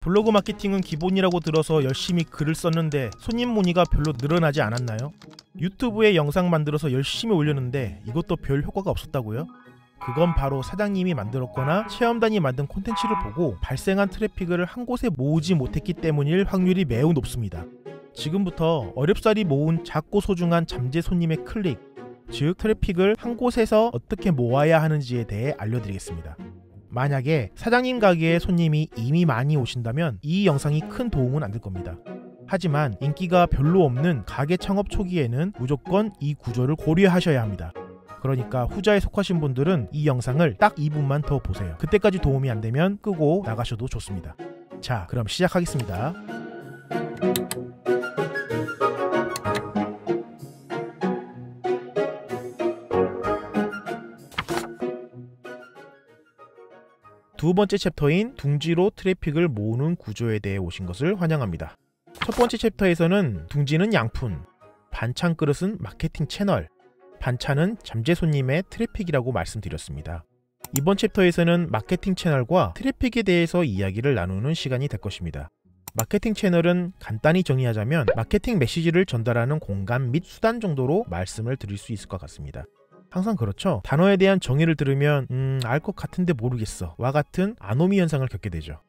블로그 마케팅은 기본이라고 들어서 열심히 글을 썼는데 손님 문의가 별로 늘어나지 않았나요? 유튜브에 영상 만들어서 열심히 올렸는데 이것도 별 효과가 없었다고요? 그건 바로 사장님이 만들었거나 체험단이 만든 콘텐츠를 보고 발생한 트래픽을 한 곳에 모으지 못했기 때문일 확률이 매우 높습니다. 지금부터 어렵사리 모은 작고 소중한 잠재 손님의 클릭, 즉 트래픽을 한 곳에서 어떻게 모아야 하는지에 대해 알려드리겠습니다. 만약에 사장님 가게에 손님이 이미 많이 오신다면 이 영상이 큰 도움은 안 될 겁니다. 하지만 인기가 별로 없는 가게 창업 초기에는 무조건 이 구조를 고려하셔야 합니다. 그러니까 후자에 속하신 분들은 이 영상을 딱 2분만 더 보세요. 그때까지 도움이 안 되면 끄고 나가셔도 좋습니다. 자, 그럼 시작하겠습니다. 두 번째 챕터인 둥지로 트래픽을 모으는 구조에 대해 오신 것을 환영합니다. 첫 번째 챕터에서는 둥지는 양푼, 반찬 그릇은 마케팅 채널, 반찬은 잠재 손님의 트래픽이라고 말씀드렸습니다. 이번 챕터에서는 마케팅 채널과 트래픽에 대해서 이야기를 나누는 시간이 될 것입니다. 마케팅 채널은 간단히 정리하자면 마케팅 메시지를 전달하는 공간 및 수단 정도로 말씀을 드릴 수 있을 것 같습니다. 항상 그렇죠. 단어에 대한 정의를 들으면 알 것 같은데 모르겠어 와 같은 아노미 현상을 겪게 되죠.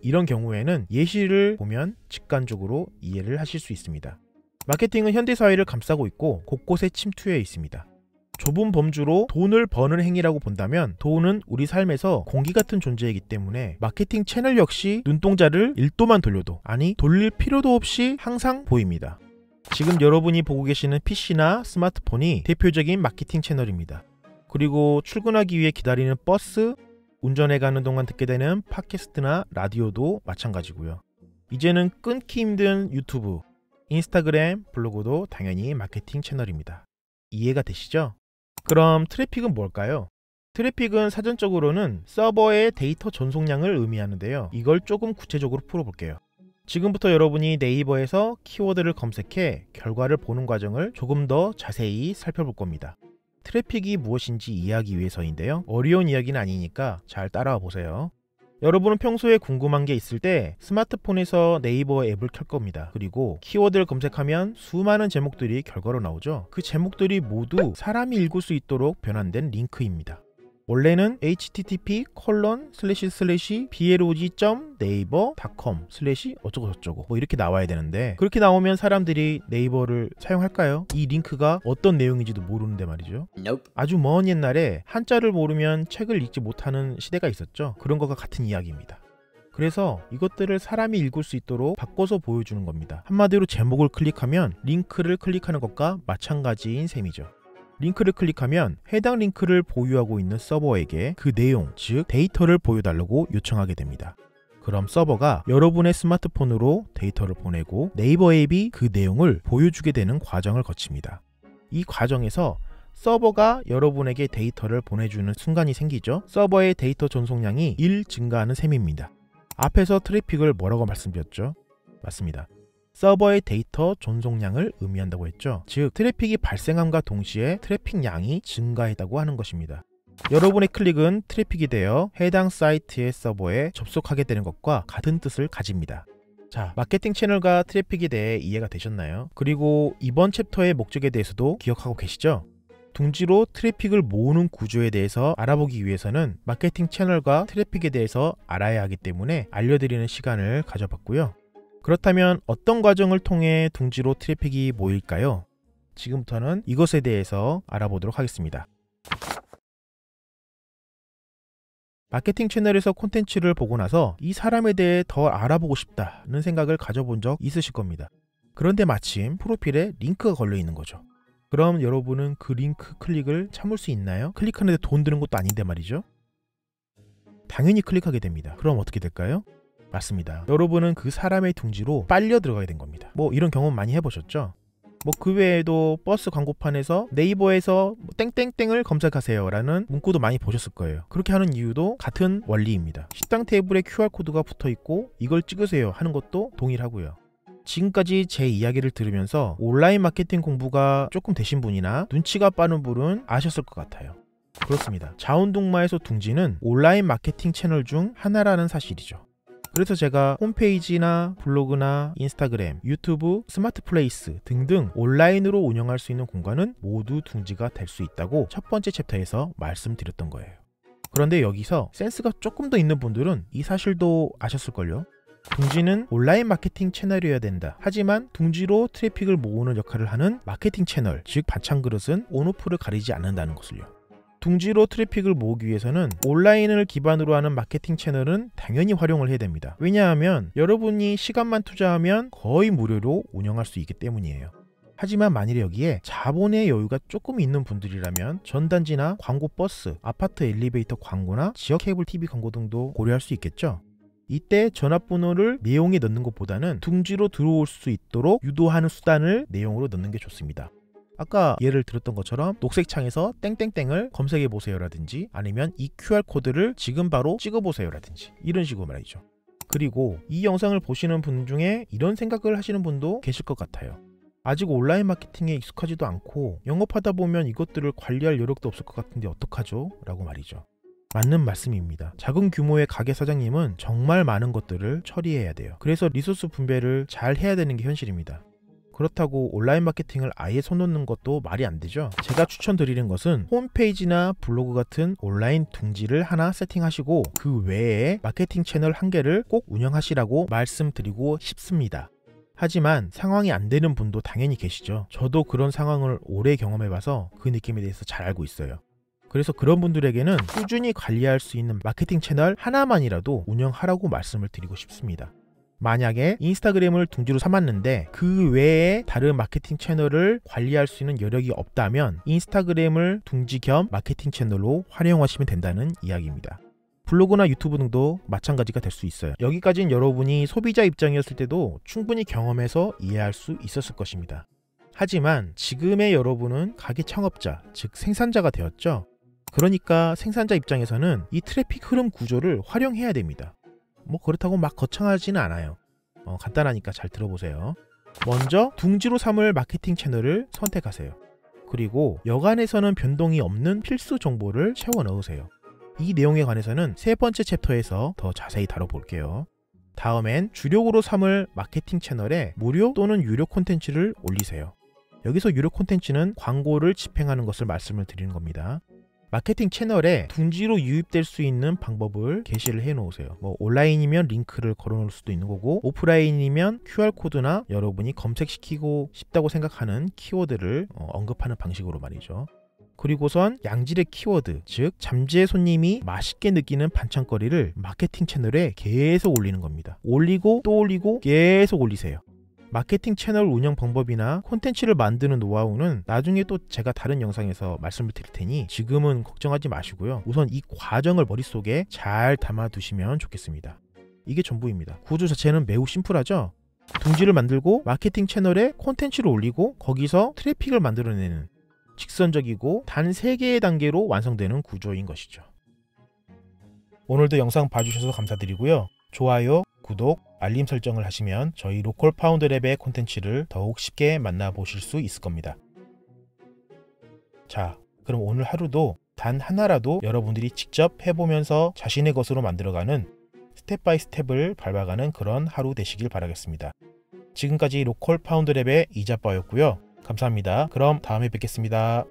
이런 경우에는 예시를 보면 직관적으로 이해를 하실 수 있습니다. 마케팅은 현대사회를 감싸고 있고 곳곳에 침투해 있습니다. 좁은 범주로 돈을 버는 행위라고 본다면 돈은 우리 삶에서 공기 같은 존재이기 때문에 마케팅 채널 역시 눈동자를 1도만 돌려도, 아니 돌릴 필요도 없이 항상 보입니다. 지금 여러분이 보고 계시는 PC나 스마트폰이 대표적인 마케팅 채널입니다. 그리고 출근하기 위해 기다리는 버스, 운전해 가는 동안 듣게 되는 팟캐스트나 라디오도 마찬가지고요. 이제는 끊기 힘든 유튜브, 인스타그램, 블로그도 당연히 마케팅 채널입니다. 이해가 되시죠? 그럼 트래픽은 뭘까요? 트래픽은 사전적으로는 서버의 데이터 전송량을 의미하는데요. 이걸 조금 구체적으로 풀어볼게요. 지금부터 여러분이 네이버에서 키워드를 검색해 결과를 보는 과정을 조금 더 자세히 살펴볼 겁니다. 트래픽이 무엇인지 이해하기 위해서인데요. 어려운 이야기는 아니니까 잘 따라와 보세요. 여러분은 평소에 궁금한 게 있을 때 스마트폰에서 네이버 앱을 켤 겁니다. 그리고 키워드를 검색하면 수많은 제목들이 결과로 나오죠. 그 제목들이 모두 사람이 읽을 수 있도록 변환된 링크입니다. 원래는 http://blog.naver.com/ 어쩌고저쩌고 뭐 이렇게 나와야 되는데, 그렇게 나오면 사람들이 네이버를 사용할까요? 이 링크가 어떤 내용인지도 모르는데 말이죠. 아주 먼 옛날에 한자를 모르면 책을 읽지 못하는 시대가 있었죠. 그런 것과 같은 이야기입니다. 그래서 이것들을 사람이 읽을 수 있도록 바꿔서 보여주는 겁니다. 한마디로 제목을 클릭하면 링크를 클릭하는 것과 마찬가지인 셈이죠. 링크를 클릭하면 해당 링크를 보유하고 있는 서버에게 그 내용, 즉 데이터를 보여달라고 요청하게 됩니다. 그럼 서버가 여러분의 스마트폰으로 데이터를 보내고 네이버 앱이 그 내용을 보여주게 되는 과정을 거칩니다. 이 과정에서 서버가 여러분에게 데이터를 보내주는 순간이 생기죠. 서버의 데이터 전송량이 1 증가하는 셈입니다. 앞에서 트래픽을 뭐라고 말씀드렸죠? 맞습니다. 서버의 데이터 전송량을 의미한다고 했죠. 즉 트래픽이 발생함과 동시에 트래픽 양이 증가했다고 하는 것입니다. 여러분의 클릭은 트래픽이 되어 해당 사이트의 서버에 접속하게 되는 것과 같은 뜻을 가집니다. 자, 마케팅 채널과 트래픽에 대해 이해가 되셨나요? 그리고 이번 챕터의 목적에 대해서도 기억하고 계시죠? 둥지로 트래픽을 모으는 구조에 대해서 알아보기 위해서는 마케팅 채널과 트래픽에 대해서 알아야 하기 때문에 알려드리는 시간을 가져봤고요. 그렇다면 어떤 과정을 통해 둥지로 트래픽이 모일까요? 지금부터는 이것에 대해서 알아보도록 하겠습니다. 마케팅 채널에서 콘텐츠를 보고 나서 이 사람에 대해 더 알아보고 싶다는 생각을 가져본 적 있으실 겁니다. 그런데 마침 프로필에 링크가 걸려 있는 거죠. 그럼 여러분은 그 링크 클릭을 참을 수 있나요? 클릭하는데 돈 드는 것도 아닌데 말이죠. 당연히 클릭하게 됩니다. 그럼 어떻게 될까요? 맞습니다. 여러분은 그 사람의 둥지로 빨려 들어가야 된 겁니다. 뭐 이런 경험 많이 해보셨죠? 뭐 그 외에도 버스 광고판에서 네이버에서 땡땡땡을 검색하세요 라는 문구도 많이 보셨을 거예요. 그렇게 하는 이유도 같은 원리입니다. 식당 테이블에 QR코드가 붙어있고 이걸 찍으세요 하는 것도 동일하고요. 지금까지 제 이야기를 들으면서 온라인 마케팅 공부가 조금 되신 분이나 눈치가 빠른 분은 아셨을 것 같아요. 그렇습니다. 자원둥마에서 둥지는 온라인 마케팅 채널 중 하나라는 사실이죠. 그래서 제가 홈페이지나 블로그나 인스타그램, 유튜브, 스마트 플레이스 등등 온라인으로 운영할 수 있는 공간은 모두 둥지가 될 수 있다고 첫 번째 챕터에서 말씀드렸던 거예요. 그런데 여기서 센스가 조금 더 있는 분들은 이 사실도 아셨을걸요? 둥지는 온라인 마케팅 채널이어야 된다. 하지만 둥지로 트래픽을 모으는 역할을 하는 마케팅 채널, 즉 반찬 그릇은 온오프를 가리지 않는다는 것을요. 둥지로 트래픽을 모으기 위해서는 온라인을 기반으로 하는 마케팅 채널은 당연히 활용을 해야 됩니다. 왜냐하면 여러분이 시간만 투자하면 거의 무료로 운영할 수 있기 때문이에요. 하지만 만일에 여기에 자본의 여유가 조금 있는 분들이라면 전단지나 광고 버스, 아파트 엘리베이터 광고나 지역 케이블 TV 광고 등도 고려할 수 있겠죠. 이때 전화번호를 내용에 넣는 것보다는 둥지로 들어올 수 있도록 유도하는 수단을 내용으로 넣는 게 좋습니다. 아까 예를 들었던 것처럼 녹색 창에서 땡땡땡을 검색해 보세요라든지 아니면 이 QR코드를 지금 바로 찍어보세요라든지 이런 식으로 말이죠. 그리고 이 영상을 보시는 분 중에 이런 생각을 하시는 분도 계실 것 같아요. 아직 온라인 마케팅에 익숙하지도 않고 영업하다 보면 이것들을 관리할 여력도 없을 것 같은데 어떡하죠? 라고 말이죠. 맞는 말씀입니다. 작은 규모의 가게 사장님은 정말 많은 것들을 처리해야 돼요. 그래서 리소스 분배를 잘 해야 되는 게 현실입니다. 그렇다고 온라인 마케팅을 아예 손 놓는 것도 말이 안 되죠. 제가 추천드리는 것은 홈페이지나 블로그 같은 온라인 둥지를 하나 세팅하시고 그 외에 마케팅 채널 한 개를 꼭 운영하시라고 말씀드리고 싶습니다. 하지만 상황이 안 되는 분도 당연히 계시죠. 저도 그런 상황을 오래 경험해봐서 그 느낌에 대해서 잘 알고 있어요. 그래서 그런 분들에게는 꾸준히 관리할 수 있는 마케팅 채널 하나만이라도 운영하라고 말씀을 드리고 싶습니다. 만약에 인스타그램을 둥지로 삼았는데 그 외에 다른 마케팅 채널을 관리할 수 있는 여력이 없다면 인스타그램을 둥지 겸 마케팅 채널로 활용하시면 된다는 이야기입니다. 블로그나 유튜브 등도 마찬가지가 될 수 있어요. 여기까지는 여러분이 소비자 입장이었을 때도 충분히 경험해서 이해할 수 있었을 것입니다. 하지만 지금의 여러분은 가게 창업자, 즉 생산자가 되었죠. 그러니까 생산자 입장에서는 이 트래픽 흐름 구조를 활용해야 됩니다. 뭐 그렇다고 막 거창하지는 않아요. 간단하니까 잘 들어보세요. 먼저 둥지로 삼을 마케팅 채널을 선택하세요. 그리고 여간에서는 변동이 없는 필수 정보를 채워 넣으세요. 이 내용에 관해서는 세 번째 챕터에서 더 자세히 다뤄볼게요. 다음엔 주력으로 삼을 마케팅 채널에 무료 또는 유료 콘텐츠를 올리세요. 여기서 유료 콘텐츠는 광고를 집행하는 것을 말씀을 드리는 겁니다. 마케팅 채널에 둥지로 유입될 수 있는 방법을 게시를 해 놓으세요. 뭐 온라인이면 링크를 걸어 놓을 수도 있는 거고 오프라인이면 QR코드나 여러분이 검색시키고 싶다고 생각하는 키워드를 언급하는 방식으로 말이죠. 그리고선 양질의 키워드, 즉 잠재 손님이 맛있게 느끼는 반찬거리를 마케팅 채널에 계속 올리는 겁니다. 올리고 또 올리고 계속 올리세요. 마케팅 채널 운영 방법이나 콘텐츠를 만드는 노하우는 나중에 또 제가 다른 영상에서 말씀을 드릴 테니 지금은 걱정하지 마시고요. 우선 이 과정을 머릿속에 잘 담아두시면 좋겠습니다. 이게 전부입니다. 구조 자체는 매우 심플하죠? 둥지를 만들고 마케팅 채널에 콘텐츠를 올리고 거기서 트래픽을 만들어내는 직선적이고 단 3개의 단계로 완성되는 구조인 것이죠. 오늘도 영상 봐주셔서 감사드리고요. 좋아요, 구독, 알림 설정을 하시면 저희 로컬 파운드 랩의 콘텐츠를 더욱 쉽게 만나보실 수 있을 겁니다. 자, 그럼 오늘 하루도 단 하나라도 여러분들이 직접 해보면서 자신의 것으로 만들어가는 스텝 바이 스텝을 밟아가는 그런 하루 되시길 바라겠습니다. 지금까지 로컬 파운드 랩의 이자빠였고요. 감사합니다. 그럼 다음에 뵙겠습니다.